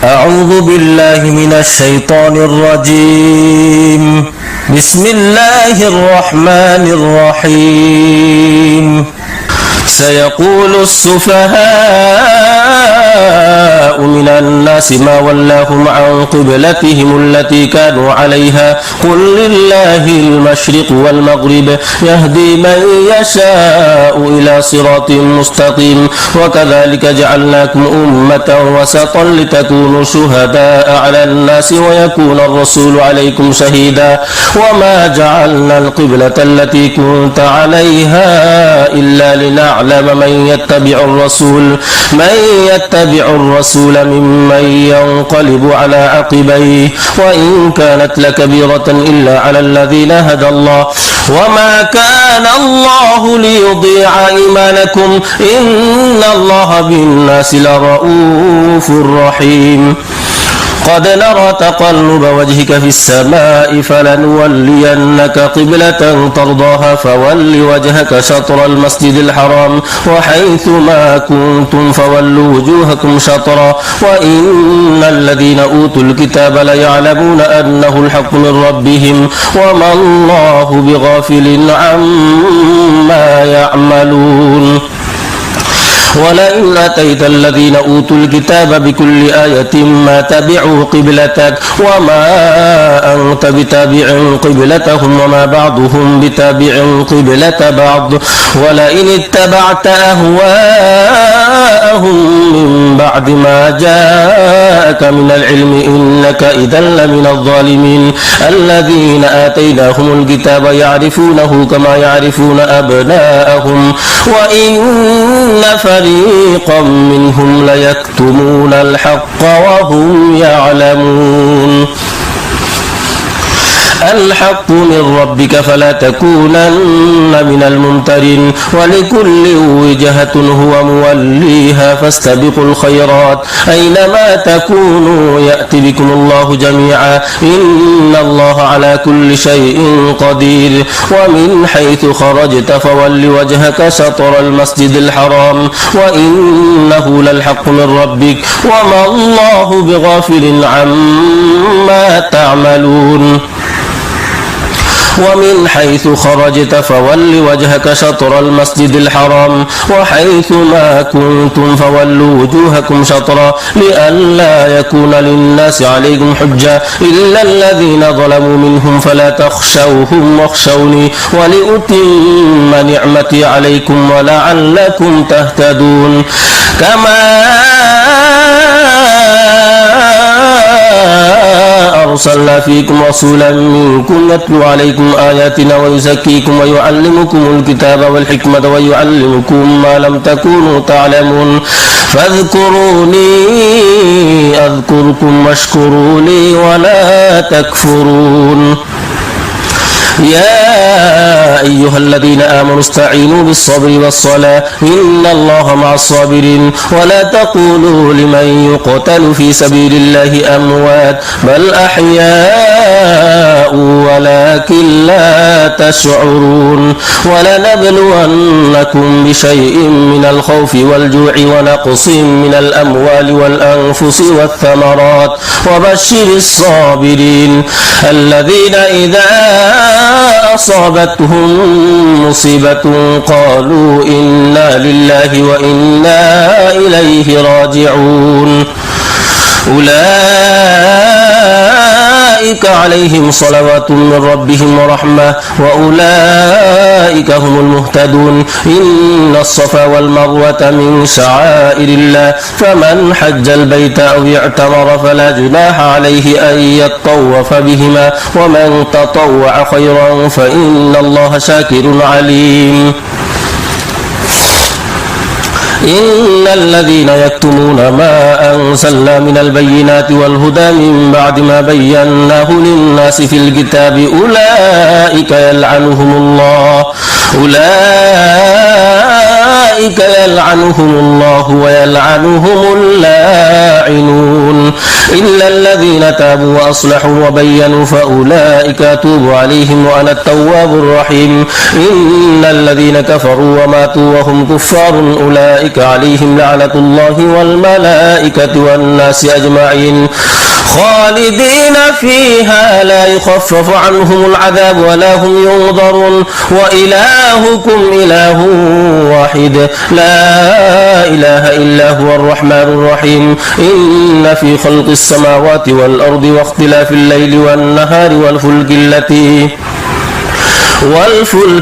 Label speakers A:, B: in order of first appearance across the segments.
A: أعوذ بالله من الشيطان الرجيم. بسم الله الرحمن الرحيم. سيقول السفهاء من الناس ما ولاهم عن قبلتهم التي كانوا عليها قل لله المشرق والمغرب يهدي من يشاء إلى صراط مستقيم وكذلك جعلناكم أمة وسطا لتكونوا شهداء على الناس ويكون الرسول عليكم شهيدا وما جعلنا القبلة التي كنت عليها إلا لنعلم من يتبع الرسول ممن ينقلب على عقبيه وإن كانت لكبيرة إلا على الذين هدى الله وما كان الله ليضيع إيمانكم إن الله بالناس لرؤوف رحيم. قد نرى تقلب وجهك في السماء فلنولينك قبلة ترضاها فول وجهك شطر المسجد الحرام وحيث ما كنتم فولوا وجوهكم شطرا وإن الذين أوتوا الكتاب ليعلمون أنه الحق من ربهم وما الله بغافل عما يعملون. ولئن أتيت الذين أوتوا الكتاب بكل آية ما تبعوا قبلتك وما أنت بتابع قبلتهم وما بعضهم بتابع قبلة بعض ولئن اتبعت أهواءهم من بعد ما جاءك من العلم إنك إذا لمن الظالمين. الذين آتيناهم الكتاب يعرفونه كما يعرفون أبناءهم وإن فريقا منهم ليكتمون الحق وهم يعلمون. الحق من ربك فلا تكونن من الممترين ولكل وجهة هو موليها فاستبقوا الخيرات أينما تكونوا يأتي بكم الله جميعا إن الله على كل شيء قدير. ومن حيث خرجت فول وجهك شطر المسجد الحرام وإنه للحق من ربك وما الله بغافل عما تعملون. ومن حيث خرجت فول وجهك شطر المسجد الحرام وحيث ما كنتم فولوا وجوهكم شطرا لئلا يكون للناس عليكم حجة إلا الذين ظلموا منهم فلا تخشوهم واخشوني ولأتم نعمتي عليكم ولعلكم تهتدون. كما أرسلنا فيكم رسولا منكم يتلو عليكم آياتنا ويزكيكم ويعلمكم الكتاب والحكمة ويعلمكم ما لم تكونوا تعلمون فاذكروني أذكركم واشكروا لي ولا تكفرون. يا أيها الذين آمنوا استعينوا بالصبر والصلاة إن الله مع الصابرين ولا تقولوا لمن يقتل في سبيل الله أموات بل أحياء ولكن لا تشعرون. ولنبلونكم بشيء من الخوف والجوع ونقص من الأموال والأنفس والثمرات وبشر الصابرين الذين إذا أصابتهم مصيبة قالوا إنا لله وإنا إليه راجعون. أولئك عليهم صلوات من ربهم ورحمة وأولئك هم المهتدون. إن الصفا والمروة من شعائر الله فمن حج البيت أو اعتمر فلا جناح عليه أن يطوف بهما ومن تطوع خيرا فإن الله شاكر عليم. إن الذين يكتمون ما أنزلنا من البينات والهدى من بعد ما بيناه للناس في الكتاب أولئك يلعنهم الله ويلعنهم اللاعنون. إلا الذين تابوا وأصلحوا وبينوا فأولئك أتوب عليهم وأنا التواب الرحيم. إن الذين كفروا وماتوا وهم كفار أولئك عليهم لعنة الله والملائكة والناس أجمعين خالدين فيها لا يخفف عنهم العذاب ولا هم ينظرون وإلهكم إله واحد لا إله إلا هو الرحمن الرحيم. إن في خلق السماوات والأرض واختلاف الليل والنهار والفلك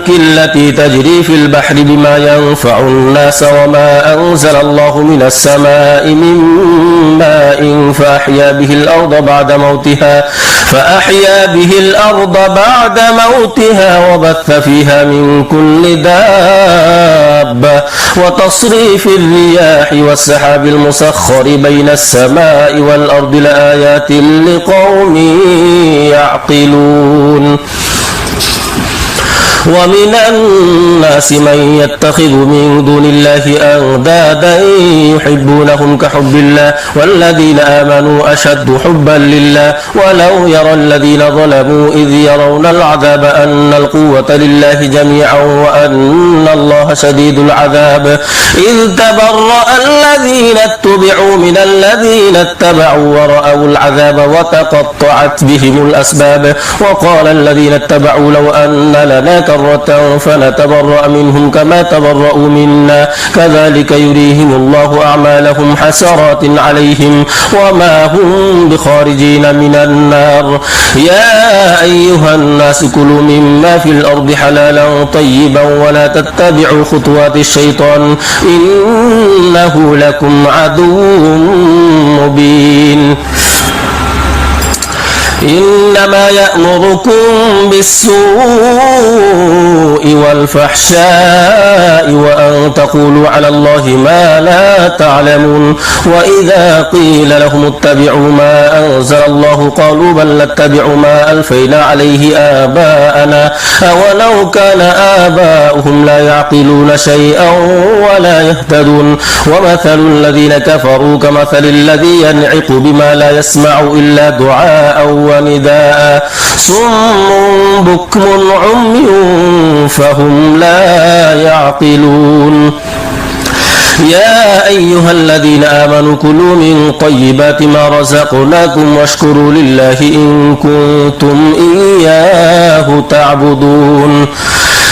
A: التي تجري في البحر بما ينفع الناس وما أنزل الله من السماء من ماء فأحيا به الأرض بعد موتها وبث فيها من كل دابة وتصريف الرياح والسحاب المسخر بين السماء والأرض لآيات لقوم يعقلون. ومن الناس من يتخذ من دون الله أندادا يحبونهم كحب الله والذين آمنوا أشد حبا لله ولو يرى الذين ظلموا إذ يرون العذاب أن القوة لله جميعا وأن الله شديد العذاب إذ تبرأ الذين اتبعوا من الذين اتبعوا ورأوا العذاب وتقطعت بهم الأسباب وقال الذين اتبعوا لو أن لنا كرة فنتبرأ منهم كما تبرأوا منا كذلك يريهم الله أعمالهم حسرات عليهم وما هم بخارجين من النار. يا أيها الناس كلوا مما في الأرض حلالا طيبا ولا تتبعوا خطوات الشيطان إنه لكم عدو مبين. إنما يأمركم بالسوء والفحشاء وأن تقولوا على الله ما لا تعلمون وإذا قيل لهم اتبعوا ما أنزل الله قالوا بل نتبع ما ألفينا عليه آباءنا أولو كان آباؤهم لا يعقلون شيئا ولا يهتدون ومثل الذين كفروا كمثل الذي ينعق بما لا يسمع إلا دعاء ونداء صم بكم عمي فهم لا يعقلون. يا أيها الذين آمنوا كلوا من طيبات ما رزقناكم واشكروا لله إن كنتم إياه تعبدون.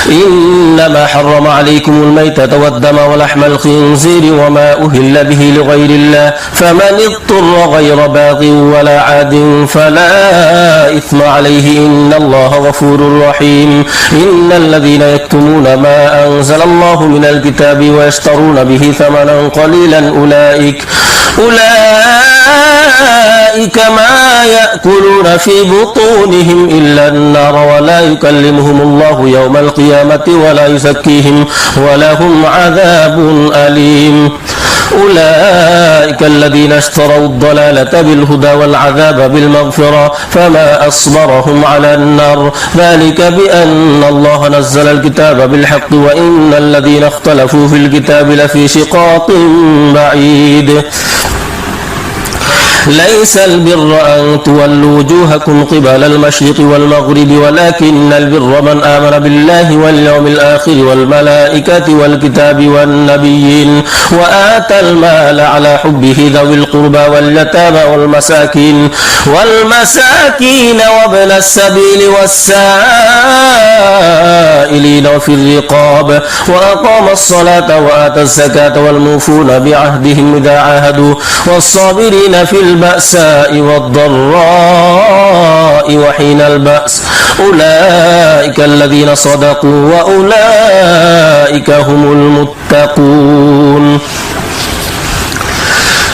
A: إنما حرم عليكم الميتة والدم ولحم الخنزير وما أهل به لغير الله فمن اضطر غير باغ ولا عاد فلا إثم عليه إن الله غفور رحيم. إن الذين يكتمون ما أنزل الله من الكتاب ويشترون به ثمنا قليلا أولئك ما يأكلون في بطونهم إلا النار ولا يكلمهم الله يوم القيامة ولا يزكيهم ولهم عذاب أليم. أولئك الذين اشتروا الضلالة بالهدى والعذاب بالمغفرة فما أصبرهم على النار ذلك بأن الله نزل الكتاب بالحق وإن الذين اختلفوا في الكتاب لفي شقاق بعيد. ليس البر أن تولوا وجوهكم قبل المشرق والمغرب ولكن البر من آمن بالله واليوم الآخر والملائكة والكتاب والنبيين وآتى المال على حبه ذوي القربى واليتامى والمساكين وابن السبيل والسائلين وفي الرقاب وأقام الصلاة وآتى الزكاة والموفون بعهدهم إذا عاهدوا والصابرين في البأساء والضراء وحين البأس أولئك الذين صدقوا وأولئك هم المتقون.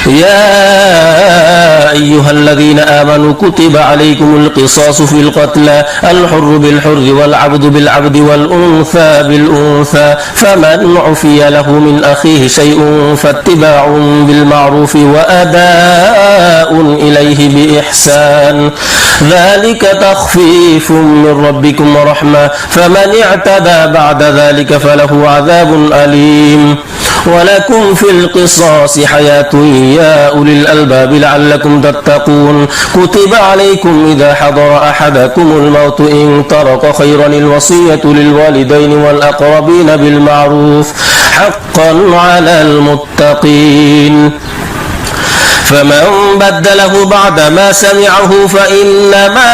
A: يا أيها الذين آمنوا كتب عليكم القصاص في القتلى الحر بالحر والعبد بالعبد والأنثى بالأنثى فمن عفي له من أخيه شيء فاتباع بالمعروف وأداء إليه بإحسان ذلك تخفيف من ربكم ورحمة فمن اعتدى بعد ذلك فله عذاب أليم. ولكم في القصاص حياة يا أولي الألباب لعلكم تتقون كتب عليكم إذا حضر أحدكم الموت إن ترك خيرا الوصية للوالدين والأقربين بالمعروف حقا على المتقين فمن بدله بعدما سمعه فإنما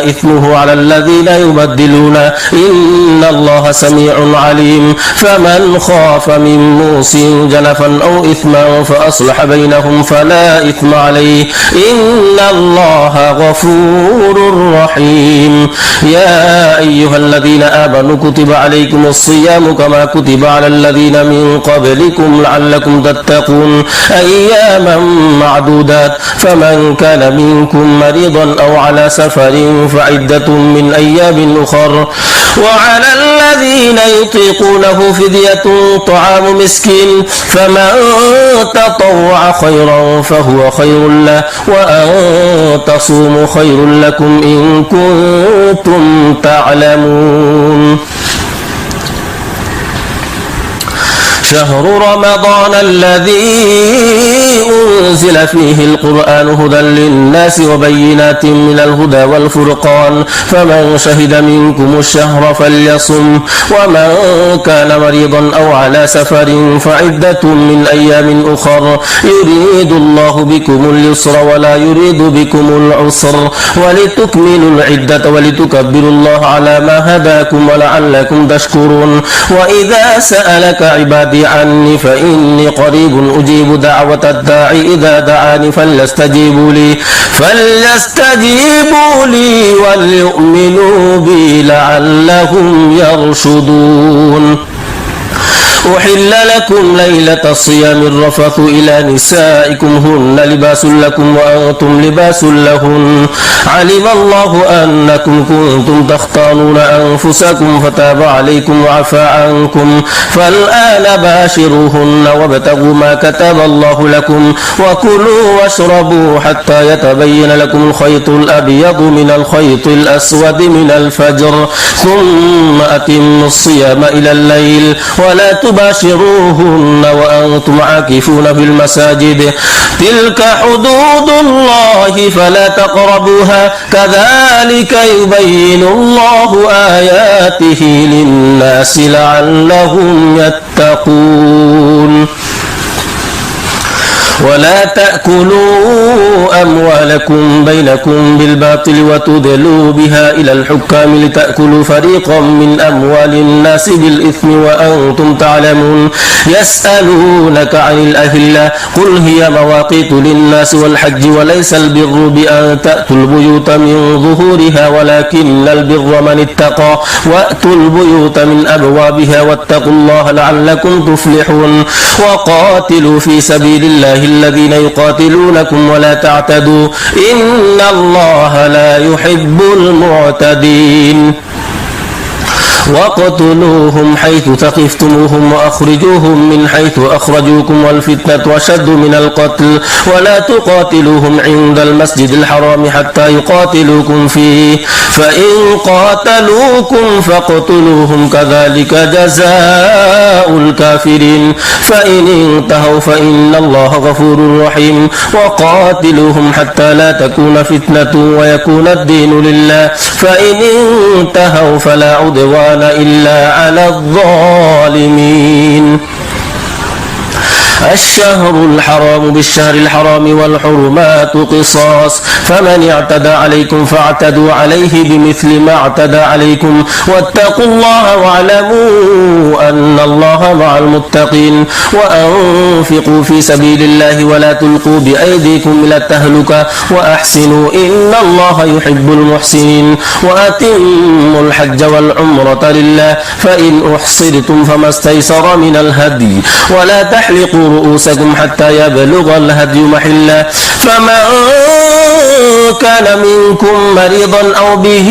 A: إثمه على الذين يبدلون إن الله سميع عليم فمن خاف من موص جنفا أو إثما فأصلح بينهم فلا إثم عليه إن الله غفور رحيم يا أيها الذين آمنوا كتب عليكم الصيام كما كتب على الذين من قبلكم لعلكم تتقون أياما معدودات فمن كان منكم مريضا أو على سفر فعدة من أيام أخر وعلى الذين يطيقونه فدية طعام مسكين فمن تطوع خيرا فهو خير له وأن تصوموا خير لكم إن كنتم تعلمون شهر رمضان الذي أنزل فيه القرآن هدى للناس وبينات من الهدى والفرقان فمن شهد منكم الشهر فليصم ومن كان مريضا أو على سفر فعدة من أيام أخر يريد الله بكم اليسر ولا يريد بكم العسر ولتكملوا العدة ولتكبروا الله على ما هداكم ولعلكم تشكرون وإذا سألك عبادي عني فإني قريب أجيب دعوة الداعي إذا دعاني فليستجيبوا لي وليؤمنوا بي لعلهم يرشدون أحل لكم ليلة الصيام الرفث إلى نسائكم هن لباس لكم وأنتم لباس لهن علم الله أنكم كنتم تختانون أنفسكم فتاب عليكم وعفى عنكم فالآن باشروهن وابتغوا ما كتب الله لكم وكلوا واشربوا حتى يتبين لكم الخيط الأبيض من الخيط الأسود من الفجر ثم أتموا الصيام إلى الليل ولا تباشروهن وأنتم عاكفون في المساجد تلك حدود الله فلا تقربوها كذلك يبين الله آياته للناس لعلهم يتقون ولا تأكلوا أموالكم بينكم بالباطل وتدلوا بها إلى الحكام لتأكلوا فريقا من أموال الناس بالإثم وأنتم تعلمون يسألونك عن الأهلة قل هي مواقيت للناس والحج وليس البر بأن تأتوا البيوت من ظهورها ولكن البر من اتقى وأتوا البيوت من أبوابها واتقوا الله لعلكم تفلحون وقاتلوا في سبيل الله الذين يقاتلونكم ولا تعتدوا إن الله لا يحب المعتدين واقتلوهم حيث ثقفتموهم وأخرجوهم من حيث أخرجوكم والفتنة أشد من القتل ولا تقاتلوهم عند المسجد الحرام حتى يقاتلوكم فيه فإن قاتلوكم فاقتلوهم كذلك جزاء الكافرين فإن انتهوا فإن الله غفور رحيم وقاتلوهم حتى لا تكون فتنة ويكون الدين لله فإن انتهوا فلا عدوان إلا على الظالمين الشهر الحرام بالشهر الحرام والحرمات قصاص فمن اعتدى عليكم فاعتدوا عليه بمثل ما اعتدى عليكم واتقوا الله واعلموا أن الله مع المتقين وأنفقوا في سبيل الله ولا تلقوا بأيديكم إلى التهلكة وأحسنوا إن الله يحب المحسنين وأتموا الحج والعمرة لله فإن أحصرتم فما استيسر من الهدي ولا تحلقوا رؤوسكم حتى يبلغ الهدي محله فمن كان منكم مريضا أو به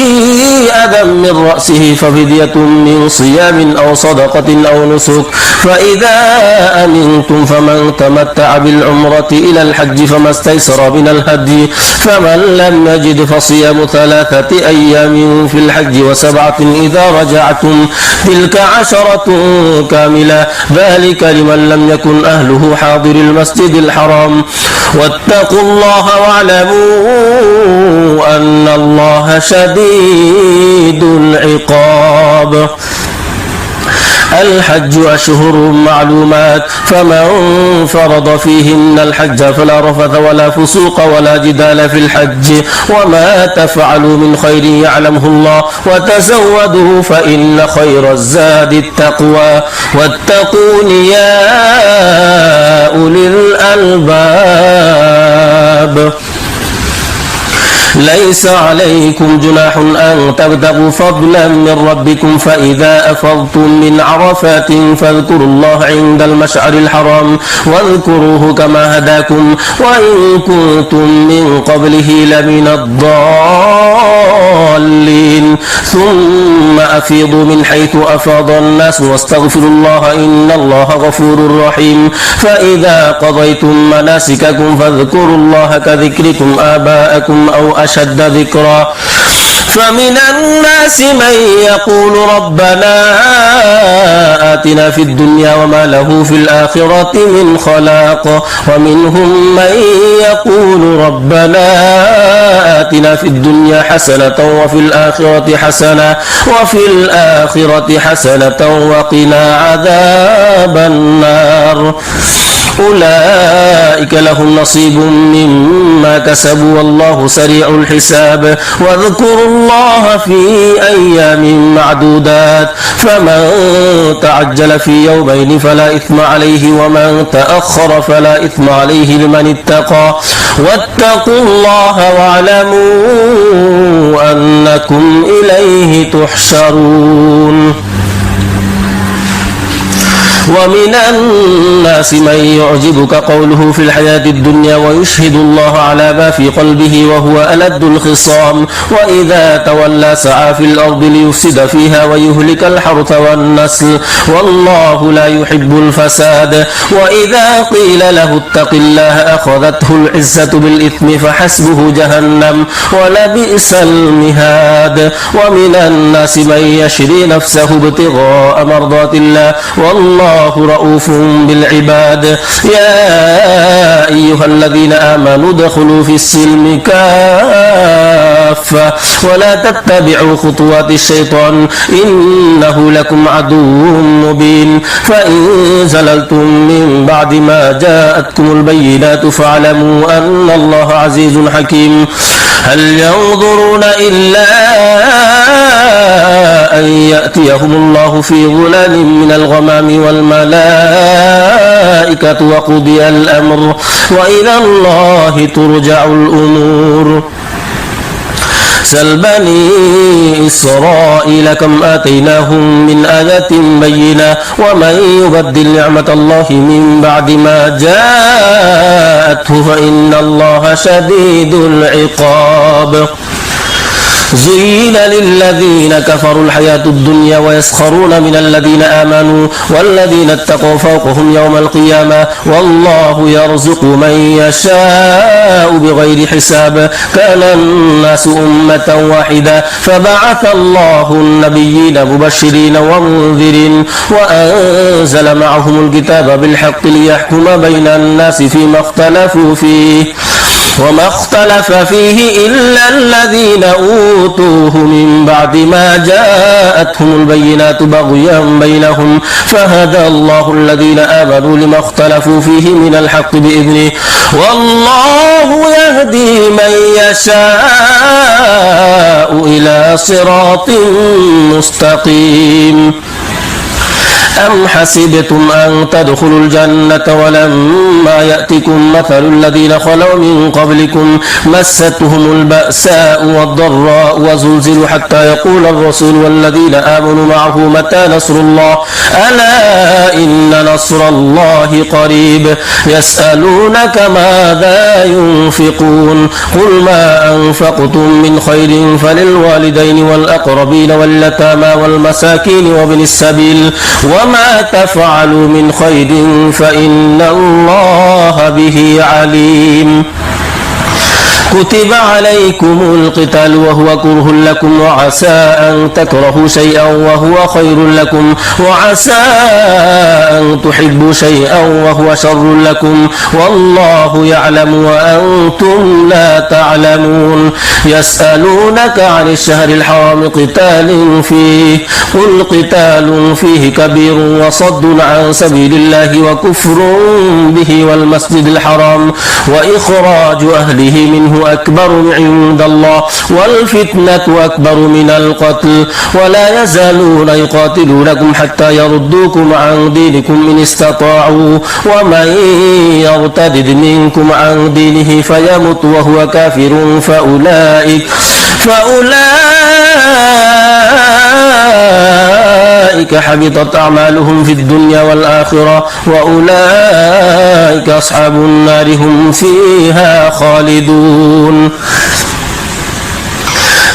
A: أذى من رأسه ففدية من صيام أو صدقة أو نسك فإذا أمنتم فمن تمتع بالعمرة إلى الحج فما استيسر من الهدي فمن لم يجد فصيام 3 أيام في الحج و7 إذا رجعتم تلك 10 كاملة ذلك لمن لم يكن أهله حاضر المسجد الحرام واتقوا الله واعلموا أن الله شديد العقاب الحج أشهر معلومات فمن فرض فيهن الحج فلا رفث ولا فسوق ولا جدال في الحج وما تفعلوا من خير يعلمه الله وتزودوا فإن خير الزاد التقوى واتقون يا أولي الألباب ليس عليكم جناح أن تبتغوا فضلا من ربكم فإذا أفضتم من عرفات فاذكروا الله عند المشعر الحرام واذكروه كما هداكم وإن كنتم من قبله لمن الضالين ثم أفيضوا من حيث أفاض الناس واستغفروا الله إن الله غفور رحيم فإذا قضيتم مناسككم فاذكروا الله كذكركم آباءكم أو أشد ذكرا فمن الناس من يقول ربنا آتنا في الدنيا وما له في الآخرة من خلاق ومنهم من يقول ربنا آتنا في الدنيا حسنة وفي الآخرة حسنة وقنا عذاب النار أولئك لهم نصيب مما كسبوا والله سريع الحساب واذكروا الله في أيام معدودات فمن تعجل في يومين فلا إثم عليه ومن تأخر فلا إثم عليه لمن اتقى واتقوا الله واعلموا أنكم إليه تحشرون ومن الناس من يعجبك قوله في الحياة الدنيا ويشهد الله على ما في قلبه وهو ألد الخصام وإذا تولى سعى في الأرض ليفسد فيها ويهلك الحرث والنسل والله لا يحب الفساد وإذا قيل له اتق الله أخذته العزة بالإثم فحسبه جهنم ولبئس المهاد ومن الناس من يشري نفسه ابتغاء مرضات الله والله رؤوف بالعباد يا أيها الذين آمنوا ادخلوا في السلم كافة ولا تتبعوا خطوات الشيطان إنه لكم عدو مبين فإن زللتم من بعد ما جاءتكم البينات فاعلموا أن الله عزيز حكيم هل ينظرون إلا أن يأتيهم الله في ظلال من الغمام والملائكة وقضي الأمر وإلى الله ترجع الأمور سل بني إسرائيل كم آتيناهم من آية بينة ومن يبدل نعمة الله من بعد ما جاءته فإن الله شديد العقاب زين للذين كفروا الحياة الدنيا ويسخرون من الذين آمنوا والذين اتقوا فوقهم يوم القيامة والله يرزق من يشاء بغير حساب كان الناس أمة واحدة فبعث الله النبيين مبشرين ومنذرين وأنزل معهم الكتاب بالحق ليحكم بين الناس فيما اختلفوا فيه وما اختلف فيه إلا الذين أوتوه من بعد ما جاءتهم البينات بغيا بينهم فهدى الله الذين آمنوا لما اختلفوا فيه من الحق بإذنه والله يهدي من يشاء إلى صراط مستقيم أم حسبتم أن تدخلوا الجنة ولما يأتكم مثل الذين خلوا من قبلكم مستهم البأساء والضراء وزلزلوا حتى يقول الرسول والذين آمنوا معه متى نصر الله ألا إن نصر الله قريب يسألونك ماذا ينفقون قل ما أنفقتم من خير فللوالدين والأقربين واليتامى والمساكين وابن السبيل وما تفعلوا من خير فإن الله به عليم كتب عليكم القتال وهو كره لكم وعسى أن تكرهوا شيئا وهو خير لكم وعسى أن تحبوا شيئا وهو شر لكم والله يعلم وأنتم لا تعلمون يسألونك عن الشهر الحرام قتال فيه قل قتال فيه كبير وصد عن سبيل الله وكفر به والمسجد الحرام وإخراج أهله منه أكبر عند الله والفتنة أكبر من القتل ولا يزالون يقاتلونكم حتى يردوكم عن دينكم إن استطاعوا ومن يرتد منكم عن دينه فيمت وهو كافر فأولئك حبطت أعمالهم في الدنيا والآخرة وأولئك أصحاب النار هم فيها خالدون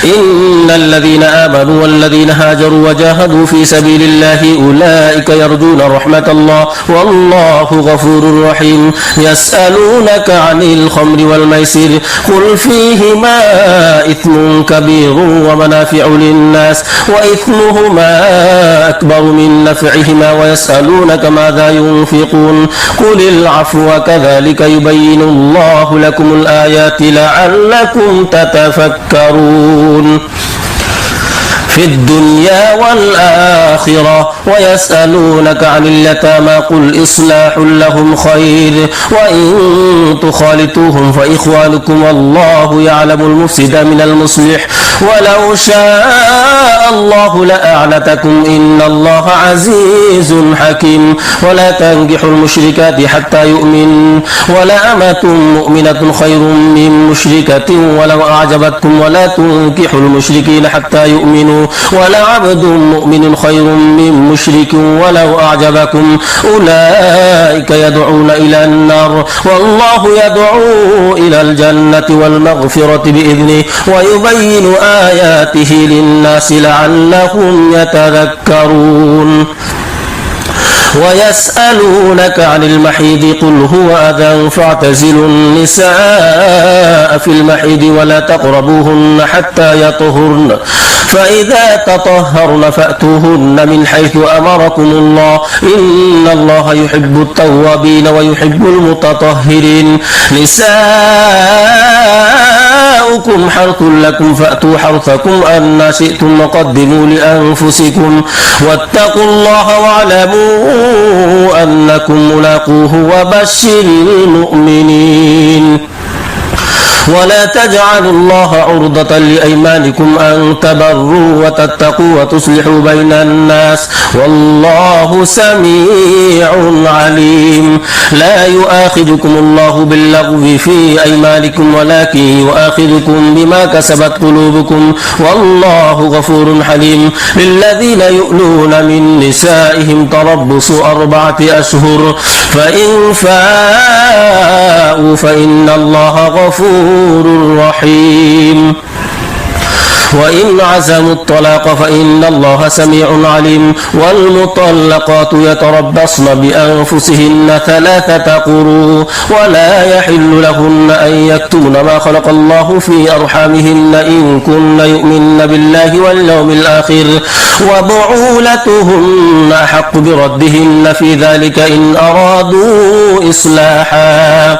A: إن الذين آمنوا والذين هاجروا وجاهدوا في سبيل الله أولئك يرجون رحمة الله والله غفور رحيم يسألونك عن الخمر والميسر قل فيهما إثم كبير ومنافع للناس وإثمهما أكبر من نفعهما ويسألونك ماذا ينفقون قل العفو كذلك يبين الله لكم الآيات لعلكم تتفكرون في الدنيا والآخرة ويسألونك عن اليتامى قل إصلاح لهم خير وإن تخالطوهم فإخوانكم والله يعلم المفسد من المصلح ولو شاء الله لأعنتكم إن الله عزيز حكيم ولا تنكحوا المشركات حتى يؤمن ولأمة مؤمنة خير من مشركة ولو أعجبتكم ولا تنكحوا المشركين حتى يؤمنوا ولعبد مؤمن خير من مشرك ولو أعجبكم أولئك يدعون إلى النار والله يدعو إلى الجنة والمغفرة بإذنه ويبين آياته للناس لعلهم يتذكرون ويسألونك عن المحيض قل هو أذى فاعتزلوا النساء في المحيض ولا تقربوهن حتى يطهرن فإذا تطهرن فأتوهن من حيث أمركم الله إن الله يحب التوابين ويحب المتطهرين نساؤكم حرث لكم فأتوا حرثكم أن شئتم وقدموا لأنفسكم واتقوا الله واعلموا أنكم ملاقوه وبشر المؤمنين ولا تجعلوا الله عرضة لأيمانكم أن تبروا وتتقوا وتصلحوا بين الناس والله سميع عليم لا يؤاخذكم الله باللغو في أيمانكم ولكن يؤاخذكم بما كسبت قلوبكم والله غفور حليم للذين يؤلون من نسائهم تربص 4 أشهر فإن فاءوا فإن الله غفور رحيم وإن عزموا الطلاق فإن الله سميع عليم والمطلقات يتربصن بأنفسهن 3 قروء ولا يحل لهن أن يكتمن ما خلق الله في أرحامهن إن كن يؤمن بالله واليوم الآخر وبعولتهن أحق بردهن في ذلك إن أرادوا إصلاحا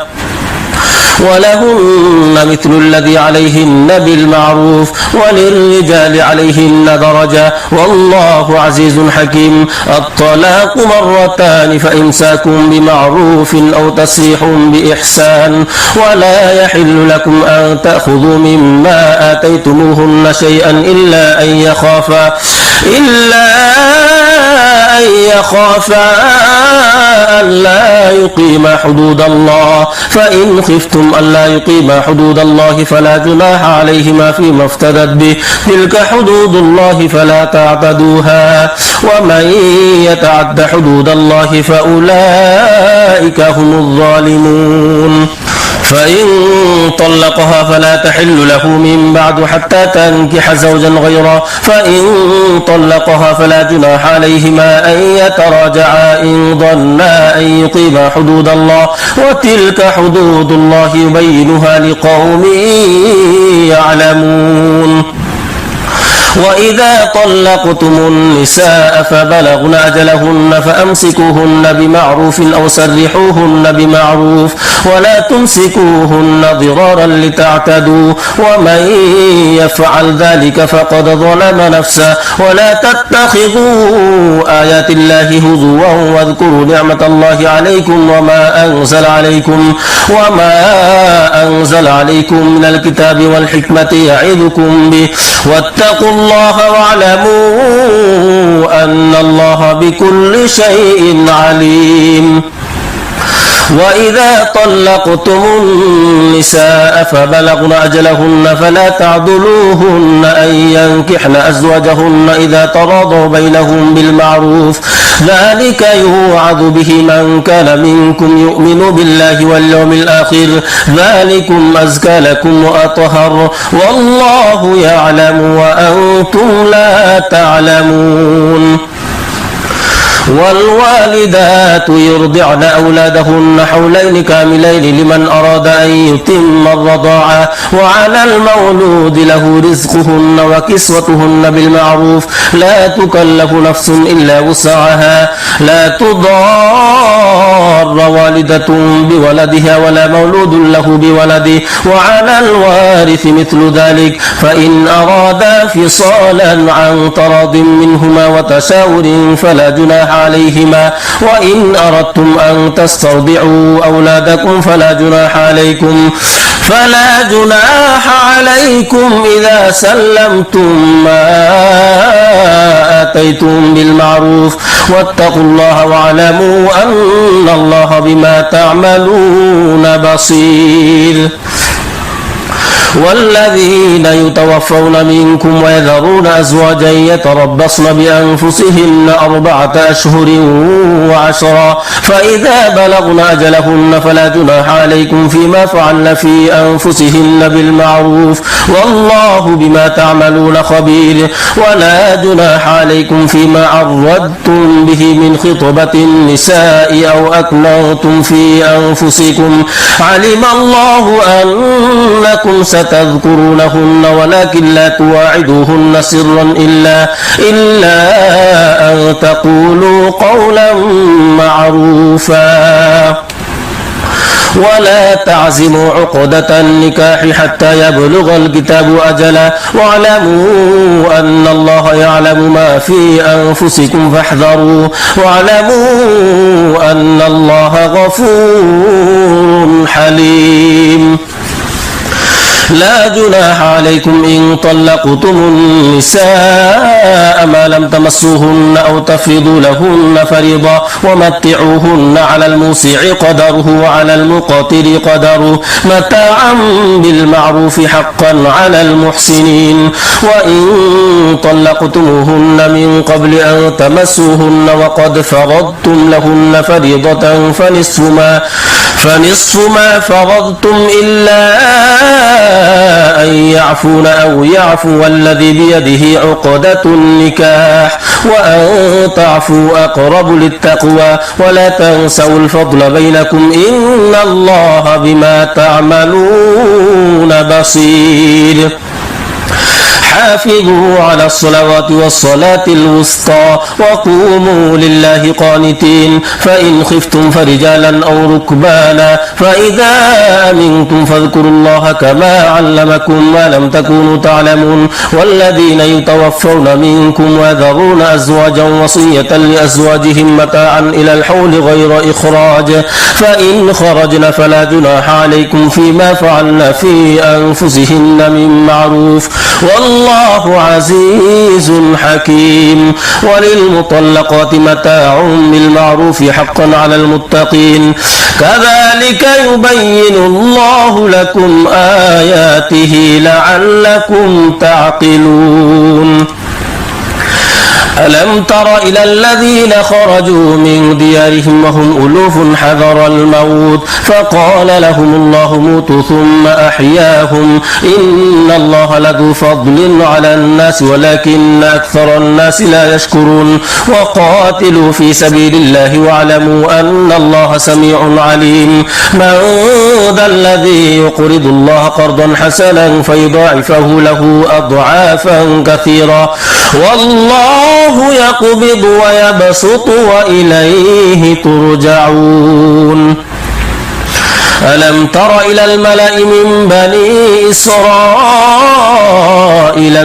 A: ولهن مثل الذي عليهن بالمعروف وللرجال عليهن درجة والله عزيز حكيم الطلاق 2 مرتان فإمساك بمعروف أو تسريح بإحسان ولا يحل لكم أن تأخذوا مما آتيتموهن شيئا إلا أن يخافا ألا يقيما حدود الله فإن خفتم ألا يقيما حدود الله فلا جناح عليهما فيما افتدت به تلك حدود الله فلا تعتدوها ومن يتعد حدود الله فأولئك هم الظالمون فإن طلقها فلا تحل له من بعد حتى تنكح زوجا غيره فإن طلقها فلا جناح عليهما أن يتراجعا إن ظنا أن يقيما حدود الله وتلك حدود الله يبينها لقوم يعلمون وإذا طلقتم النساء فبلغن أجلهن فأمسكوهن بمعروف أو سرحوهن بمعروف ولا تمسكوهن ضرارا لتعتدوا ومن يفعل ذلك فقد ظلم نفسه ولا تتخذوا آيات الله هزوا واذكروا نعمة الله عليكم وما أنزل عليكم من الكتاب والحكمة يعظكم به واتقوا الله واعلموا أن الله بكل شيء عليم وإذا طلقتم النساء فبلغن أجلهن فلا تعضلوهن أن ينكحن أزواجهن إذا تراضوا بينهم بالمعروف ذلك يوعظ به من كان منكم يؤمن بالله واليوم الآخر ذلكم أزكى لكم وأطهر والله يعلم وأنتم لا تعلمون والوالدات يرضعن أولادهن حولين كاملين لمن أراد أن يتم الرضاعة وعلى المولود له رزقهن وكسوتهن بالمعروف لا تكلف نفس إلا وسعها لا تضار والدة بولدها ولا مولود له بولده وعلى الوارث مثل ذلك فإن أرادا فصالا عن تراض منهما وتشاور فلا جناح عليهما وإن أردتم أن تسترضعوا أولادكم فلا جناح عليكم إذا سلمتم ما آتيتم بالمعروف واتقوا الله واعلموا أن الله بما تعملون بصير والذين يتوفون منكم ويذرون أزواجا يتربصن بأنفسهن 4 أشهر و10 فإذا بلغن أجلهن فلا جناح عليكم فيما فعلن في أنفسهن بالمعروف والله بما تعملون خبير ولا جناح عليكم فيما عرضتم به من خطبة النساء أو أكننتم في أنفسكم علم الله أنكم ستذكرونهن ولكن لا تواعدوهن سرا إلا أن تقولوا قولا معروفا ولا تعزموا عقدة النكاح حتى يبلغ الكتاب أجله واعلموا أن الله يعلم ما في أنفسكم فاحذروا واعلموا أن الله غفور حليم لا جناح عليكم إن طلقتم النساء ما لم تمسوهن أو تفرضوا لهن فريضة ومتعوهن على الموسع قدره وعلى المقتر قدره متاعا بالمعروف حقا على المحسنين وإن طلقتموهن من قبل أن تمسوهن وقد فرضتم لهن فريضة فنصف ما فرضتم إلا أن يعفون أو يعفو الذي بيده عقدة النكاح وأن تعفوا أقرب للتقوى ولا تنسوا الفضل بينكم إن الله بما تعملون بصير حافظوا على الصلوات والصلاة الوسطى وقوموا لله قانتين فإن خفتم فرجالا أو ركبانا فإذا أمنتم فاذكروا الله كما علمكم ما لم تكونوا تعلمون والذين يتوفون منكم ويذرون أزواجا وصية لأزواجهم متاعا إلى الحول غير إخراج فإن خرجن فلا جناح عليكم فيما فعلن في أنفسهن من معروف والله عزيز حكيم. وللمطلقات متاع بالمعروف حقا على المتقين كذلك يبين الله لكم آياته لعلكم تعقلون. ألم تر إلى الذين خرجوا من ديارهم وهم ألوف حذر الموت فقال لهم الله موتوا ثم أحياهم إن الله لذو فضل على الناس ولكن أكثر الناس لا يشكرون. وقاتلوا في سبيل الله واعلموا أن الله سميع عليم. من ذا الذي يقرض الله قرضا حسنا فيضاعفه له أضعافا كثيرة والله يقبض ويبسط وإليه ترجعون. ألم تر إلى الملأ من بني إسرائيل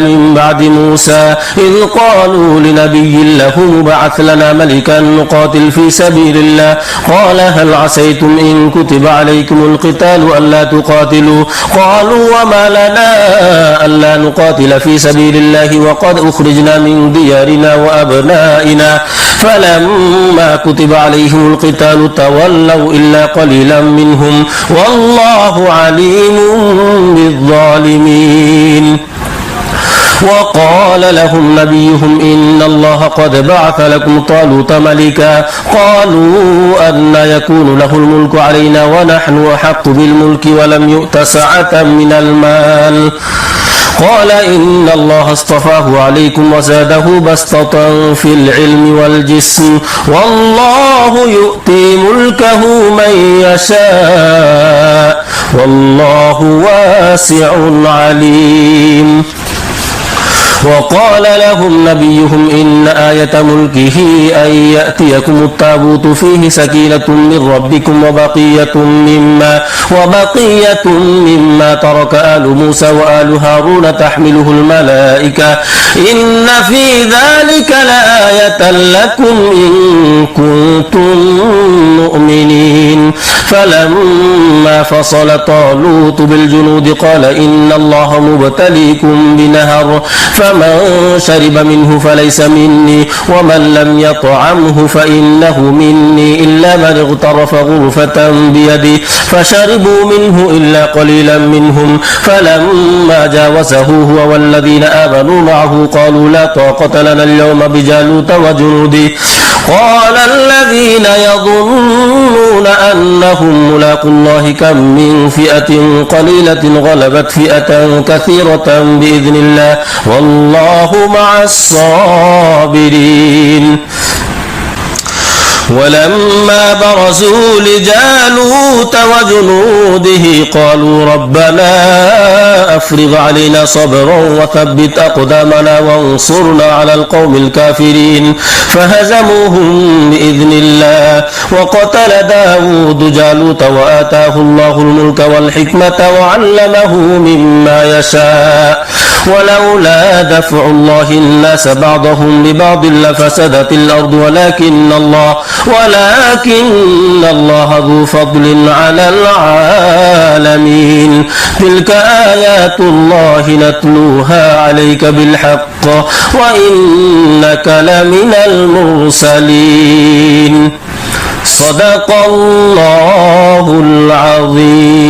A: من بعد موسى إذ قالوا لنبي له ابعث لنا ملكا نقاتل في سبيل الله قال هل عسيتم إن كتب عليكم القتال ألا تقاتلوا قالوا وما لنا ألا نقاتل في سبيل الله وقد أخرجنا من ديارنا وأبنائنا فلما كتب عليهم القتال تولوا إلا قليلا منهم والله عليم بالظالمين. وقال لهم نبيهم إن الله قد بعث لكم طالوت ملكا قالوا أن يكون له الملك علينا ونحن أحق بالملك ولم يؤت سعة من المال قال إن الله اصطفاه عليكم وزاده بسطة في العلم والجسم والله يؤتي ملكه من يشاء والله واسع عليم. وقال لهم نبيهم إن آية ملكه أن يأتيكم التابوت فيه سكينة من ربكم وبقية مما ترك آل موسى وآل هارون تحمله الملائكة إن في ذلك لآية لكم إن كنتم مؤمنين. فلما فصل طالوت بالجنود قال إن الله مبتليكم بنهر فمن شرب منه فليس مني ومن لم يطعمه فإنه مني إلا من اغترف غرفة بيده فشربوا منه إلا قليلا منهم فلما جاوزه هو والذين آمنوا معه قالوا لا طاقة لنا اليوم بجالوت وجنوده قال الذين يظنون أنهم ملاقوا الله كم من فئة قليلة غلبت فئة كثيرة بإذن الله والله مع الصابرين. ولما برزوا لجالوت وجنوده قالوا ربنا أفرغ علينا صبرا وثبت أقدامنا وانصرنا على القوم الكافرين فهزموهم بإذن الله. وقتل داود جالوت وآتاه الله الملك والحكمة وعلمه مما يشاء ولولا دفع الله الناس بعضهم ببعض لفسدت الأرض ولكن الله ذو فضل على العالمين. تلك آيات الله نتلوها عليك بالحق وإنك لمن المرسلين. صدق الله العظيم.